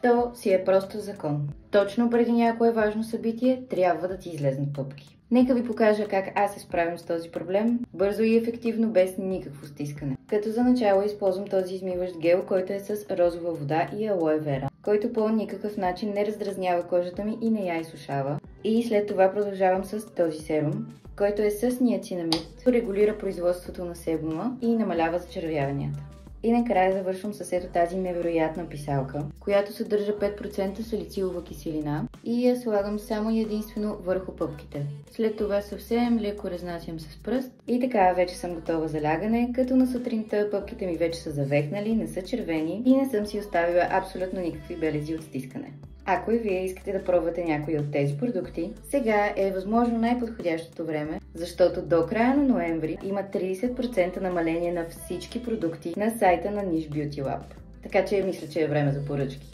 То си е просто закон. Точно преди някое важно събитие трябва да ти излезнат пъпки. Нека ви покажа как аз се справям с този проблем, бързо и ефективно, без никакво стискане. Като за начало използвам този измиващ гел, който е с розова вода и алоe вера, който по никакъв начин не раздразнява кожата ми и не я изсушава. И след това продължавам с този серум, който е с ниацинамид, регулира производството на себума и намалява зачервяванията. И накрая завършвам с ето тази невероятна писалка, която съдържа 5% салицилова киселина и я слагам само и единствено върху пъпките. След това съвсем леко разнасям с пръст и така вече съм готова за лягане, като на сутринта пъпките ми вече са завехнали, не са червени и не съм си оставила абсолютно никакви белези от стискане. Ако и вие искате да пробвате някои от тези продукти, сега е възможно най-подходящото време, защото до края на ноември има 30% намаление на всички продукти на сайта на Niche Beauty Lab. Така че мисля, че е време за поръчки.